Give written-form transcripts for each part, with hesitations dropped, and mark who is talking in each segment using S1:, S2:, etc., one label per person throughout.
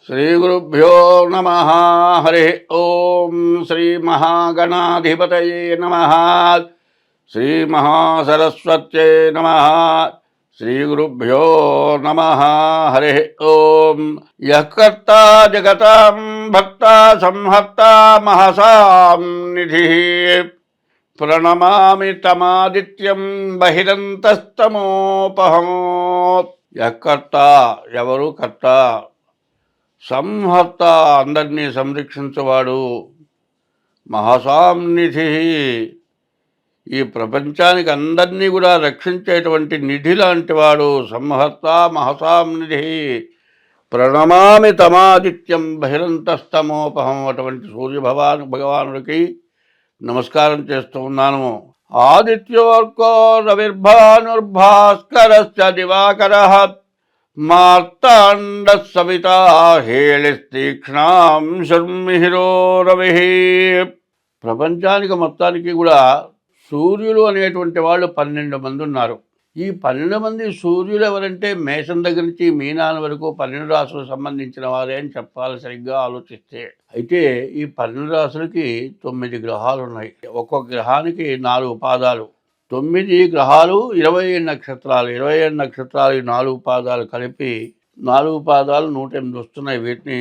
S1: శ్రీగురుభ్యో నమ. హరి ఓం. శ్రీ మహాగణాధిపతయే నమ. శ్రీ మహాసరస్వత్యై నమ. శ్రీగురుభ్యో నమ. హరి ఓం. యః కర్తా జగతాం భక్తా సంహర్తా మహసాం నిధిః ప్రణమామి తమాదిత్యం బహిరంతస్తమోపహం. యః కర్త, ఎవరు కర్త, సంహర్త, అందరినీ సంరక్షించేవాడు, మహాసాంనిధి, ఈ ప్రపంచానికి అందరినీ కూడా రక్షించేటువంటి నిధి లాంటి వాడు. సంహర్త మహసాంనిధి. ప్రణమామి తమాదిత్యం బహిరంతస్తమోపహం. అటువంటి భగవానుడికి నమస్కారం చేస్తూ ఉన్నాను. ఆదిత్యోర్కో రవిర్భానుర్భాస్కరశ్చ దివాకరః మార్తాండ సవితా హేళిస్తీక్ష్ణాం శర్మిహిరో రవి. ప్రపంచానికి మొత్తానికి కూడా సూర్యులు అనేటువంటి వాళ్ళు 12 మంది ఉన్నారు. ఈ 12 మంది సూర్యులు ఎవరంటే మేషం దగ్గర నుంచి మీనాల వరకు 12 రాసులకు సంబంధించిన వారే అని చెప్పాలి సరిగ్గా ఆలోచిస్తే. అయితే ఈ 12 రాసులకి 9 గ్రహాలు ఉన్నాయి. ఒక్కొక్క గ్రహానికి 4 పాదాలు. 9 గ్రహాలు, 27 నక్షత్రాలు. 27 నక్షత్రాలు, 4 పాదాలు కలిపి 4 పాదాలు 108 వస్తున్నాయి. వీటిని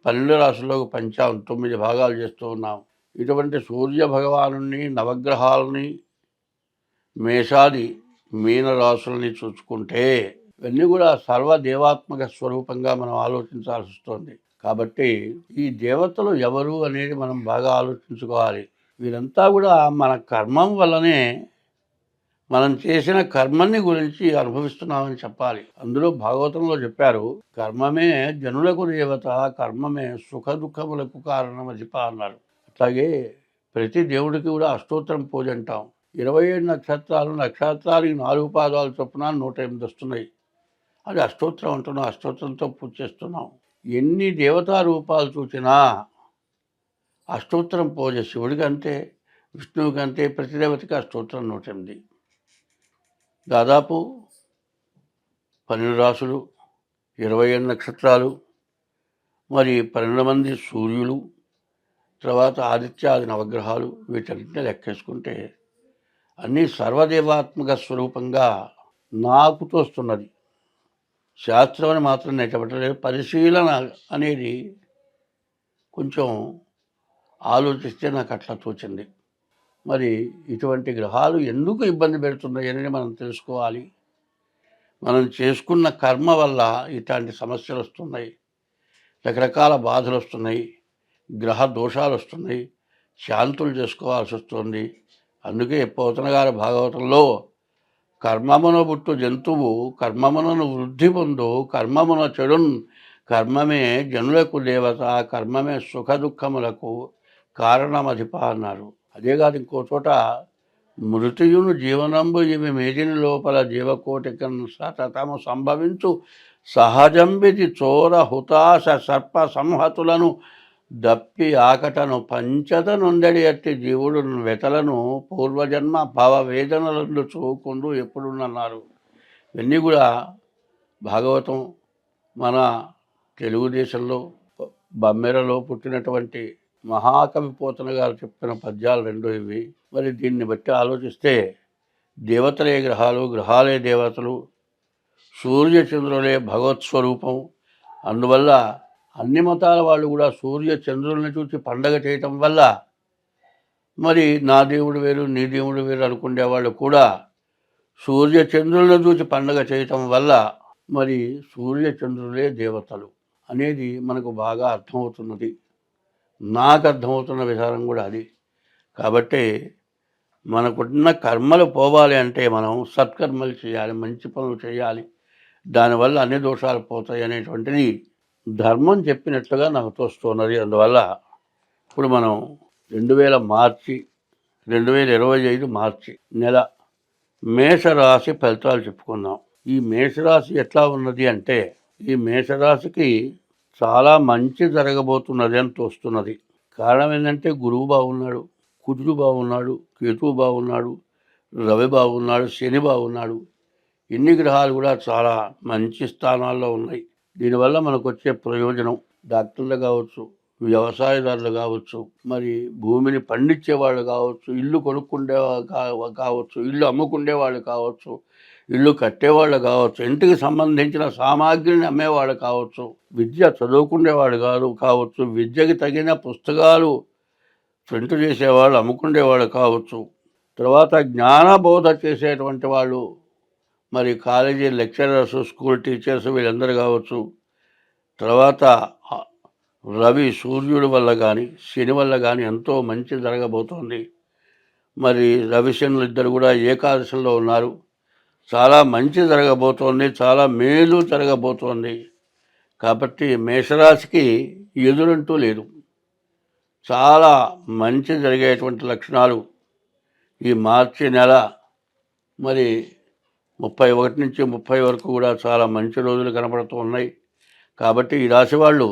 S1: 12 రాశుల్లోకి పంచాం, 9 భాగాలు చేస్తూ ఉన్నాం. ఇటువంటి సూర్య భగవాను నవగ్రహాలని మేషాది మీన రాశులని చూసుకుంటే ఇవన్నీ కూడా సర్వదేవాత్మక స్వరూపంగా మనం ఆలోచించాల్సి వస్తుంది. కాబట్టి ఈ దేవతలు ఎవరు అనేది మనం బాగా ఆలోచించుకోవాలి. వీరంతా కూడా మన కర్మం వల్లనే, మనం చేసిన కర్మని గురించి అనుభవిస్తున్నామని చెప్పాలి. అందులో భాగవతంలో చెప్పారు, కర్మమే జనులకు దేవత, కర్మమే సుఖ దుఃఖములకు కారణమధిప అన్నారు. అట్లాగే ప్రతి దేవుడికి కూడా అష్టోత్తరం పూజ అంటాం. 27 నక్షత్రాలు, నక్షత్రానికి 4 పాదాలు చొప్పున 108 వస్తున్నాయి. అది అష్టోత్తరం అంటున్నాం. అష్టోత్తరంతో పూజ చేస్తున్నాం. ఎన్ని దేవతా రూపాలు చూసినా అష్టోత్తరం పూజ. శివుడికి అంతే, విష్ణువుకి అంతే, ప్రతి దేవతకి అష్టోత్తరం 108. దాదాపు 12 రాసులు, 27 నక్షత్రాలు, మరి 12 మంది సూర్యులు, తర్వాత ఆదిత్యాది నవగ్రహాలు, వీటన్నింటినీ లెక్కేసుకుంటే అన్నీ సర్వదేవాత్మక స్వరూపంగా నాకు తోస్తున్నది. శాస్త్రం అని మాత్రం నేను చెప్పట్లేదు, పరిశీలన అనేది కొంచెం ఆలోచిస్తే నాకు అట్లా తోచింది. మరి ఇటువంటి గ్రహాలు ఎందుకు ఇబ్బంది పెడుతున్నాయని మనం తెలుసుకోవాలి. మనం చేసుకున్న కర్మ వల్ల ఇట్లాంటి సమస్యలు వస్తున్నాయి, రకరకాల బాధలు వస్తున్నాయి, గ్రహ దోషాలు వస్తున్నాయి, శాంతులు చేసుకోవాల్సి వస్తుంది. అందుకే పోతన గారి భాగవతంలో కర్మమున పుట్టు జంతువు కర్మమునను వృద్ధి పొందు, కర్మమున చెడున్ కర్మమే జనులకు దేవత, కర్మమే సుఖ దుఃఖములకు కారణమధిప అన్నారు. అదేకాదు ఇంకో చోట, మృతియును జీవనంబు ఇవి మేదిని లోపల జీవకోటికను సతతము సంభవించు సహజంబిది చోర హుతాశ సర్ప సంహతులను దప్పి ఆకటను పంచత నొందడి అట్టి జీవుడు వెతలను పూర్వజన్మ భవవేదనలందు చూకుండు ఎప్పుడున్నారు. ఇవన్నీ కూడా భాగవతం మన తెలుగుదేశంలో బమ్మెరలో పుట్టినటువంటి మహాకవి పోతన గారు చెప్పిన పద్యాలు 2 ఇవి. మరి దీన్ని బట్టి ఆలోచిస్తే దేవతలే గ్రహాలు, గ్రహాలే దేవతలు, సూర్యచంద్రులే భగవత్స్వరూపం. అందువల్ల అన్ని మతాల వాళ్ళు కూడా సూర్య చంద్రుల్ని చూసి పండగ చేయటం వల్ల, మరి నా దేవుడు వేరు నీ దేవుడు వేరు అనుకునే వాళ్ళు కూడా సూర్య చంద్రులను చూసి పండగ చేయటం వల్ల మరి సూర్య చంద్రులే దేవతలు అనేది మనకు బాగా అర్థమవుతున్నది. నాకు అర్థమవుతున్న విధానం కూడా అది. కాబట్టి మనకున్న కర్మలు పోవాలి అంటే మనం సత్కర్మలు చేయాలి, మంచి పనులు చేయాలి. దానివల్ల అన్ని దోషాలు పోతాయి అనేటువంటిది ధర్మం చెప్పినట్లుగా నాకు తోస్తున్నది. అందువల్ల ఇప్పుడు మనం 2025 మార్చి నెల మేషరాశి ఫలితాలు చెప్పుకుందాం. ఈ మేషరాశి ఎట్లా ఉన్నది అంటే, ఈ మేషరాశికి చాలా మంచి జరగబోతున్నది అని తోస్తున్నది. కారణం ఏంటంటే గురువు బాగున్నాడు, కుజుడు బాగున్నాడు, కేతువు బాగున్నాడు, రవి బాగున్నాడు, శని బాగున్నాడు. ఇన్ని గ్రహాలు కూడా చాలా మంచి స్థానాల్లో ఉన్నాయి. దీనివల్ల మనకు వచ్చే ప్రయోజనం, డాక్టర్లు కావచ్చు, వ్యవసాయదారులు కావచ్చు, మరి భూమిని పండించే వాళ్ళు కావచ్చు, ఇల్లు కొనుక్కుండే కావచ్చు, ఇల్లు అమ్ముకుండే వాళ్ళు కావచ్చు, ఇల్లు కట్టేవాళ్ళు కావచ్చు, ఇంటికి సంబంధించిన సామాగ్రిని అమ్మేవాళ్ళు కావచ్చు, విద్య చదువుకునేవాడు కావచ్చు, విద్యకి తగిన పుస్తకాలు ప్రింట్ చేసేవాళ్ళు అమ్ముకునేవాళ్ళు కావచ్చు, తర్వాత జ్ఞానబోధ చేసేటువంటి వాళ్ళు, మరి కాలేజీ లెక్చరర్స్, స్కూల్ టీచర్స్ వీళ్ళందరూ కావచ్చు. తర్వాత రవి సూర్యుడి వల్ల కానీ శని వల్ల కానీ ఎంతో మంచి జరగబోతోంది. మరి రవి శనులు ఇద్దరు కూడా ఏకాదశంలో ఉన్నారు. చాలా మంచి జరగబోతోంది, చాలా మేలు జరగబోతోంది. కాబట్టి మేషరాశికి ఎదురంటూ లేదు. చాలా మంచి జరిగేటువంటి లక్షణాలు ఈ మార్చి నెల మరి 31 నుంచి 30 వరకు కూడా చాలా మంచి రోజులు కనపడుతూ ఉన్నాయి. కాబట్టి ఈ రాశి వాళ్ళు,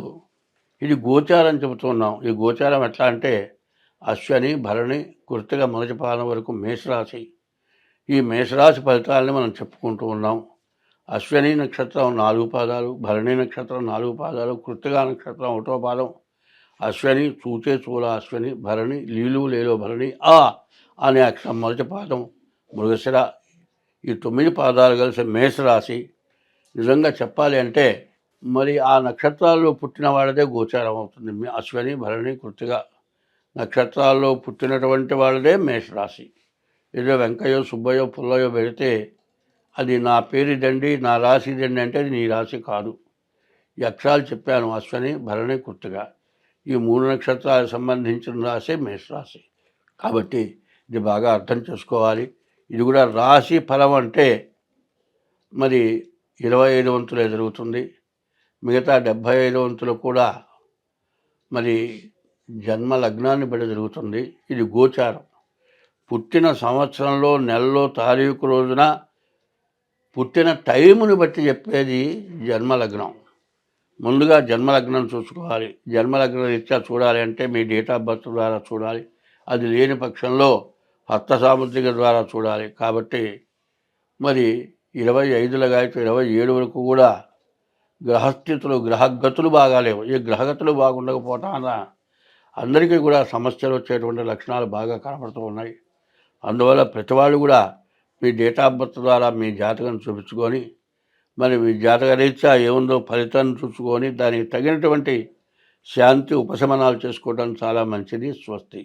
S1: ఇది గోచారం చెబుతున్నాం. ఈ గోచారం ఎట్లా అంటే అశ్వని, భరణి, కృత్తిక మొదటి పాదం వరకు మేషరాశి. ఈ మేషరాశి ఫలితాలని మనం చెప్పుకుంటూ ఉన్నాం. అశ్వని నక్షత్రం 4 పాదాలు, భరణి నక్షత్రం 4 పాదాలు, కృత్తిక నక్షత్రం 1వ పాదం. అశ్వని చూచే చూల అశ్వని, భరణి లీలు లేలో భరణి, ఆ అనే అక్షరం మొదటి పాదం, మృగశిర. ఈ 9 పాదాలు కలిసి మేషరాశి. నిజంగా చెప్పాలి అంటే మరి ఆ నక్షత్రాల్లో పుట్టిన వాళ్ళదే గోచారం అవుతుంది. అశ్వని, భరణి, కృత్తిక నక్షత్రాల్లో పుట్టినటువంటి వాళ్ళదే మేషరాశి. ఏదో వెంకయ్యో, సుబ్బయ్యో, పుల్లయ్యో పెడితే అది నా పేరు దండి, నా రాశి దండి అంటే అది నీ రాశి కాదు. ఈ అక్షరాలు చెప్పాను, అశ్వని, భరణి, కృత్తిక. ఈ 3 నక్షత్రాలకు సంబంధించిన రాశి మేషరాశి. కాబట్టి ఇది బాగా అర్థం చేసుకోవాలి. ఇది కూడా రాశి ఫలం అంటే మరి 25 వంతులే జరుగుతుంది. మిగతా 75 వంతులు కూడా మరి జన్మ లగ్నాన్ని బట్టి జరుగుతుంది. ఇది గోచారం. పుట్టిన సంవత్సరంలో, నెలలో, తారీఖు రోజున పుట్టిన టైముని బట్టి చెప్పేది జన్మలగ్నం. ముందుగా జన్మలగ్నం చూసుకోవాలి. జన్మలగ్నం రీత్యా చూడాలి అంటే మీ డేట్ ఆఫ్ బర్త్ ద్వారా చూడాలి. అది లేని పక్షంలో హస్త సాముద్రిక ద్వారా చూడాలి. కాబట్టి మరి 25 గాయకు 27 వరకు కూడా గ్రహస్థితులు, గ్రహగతులు బాగాలేవు. ఈ గ్రహగతులు బాగుండకపోవటం వల్ల అందరికీ కూడా సమస్యలు వచ్చేటువంటి లక్షణాలు బాగా కనపడుతూ ఉన్నాయి. అందువల్ల ప్రతి వాళ్ళు కూడా మీ డేట్ ఆఫ్ బర్త్ ద్వారా మీ జాతకం చూపించుకొని మరి మీ జాతక రీత్యా ఏముందో ఫలితాన్ని చూసుకొని దానికి తగినటువంటి శాంతి ఉపశమనాలు చేసుకోవడం చాలా మంచిది. స్వస్తి.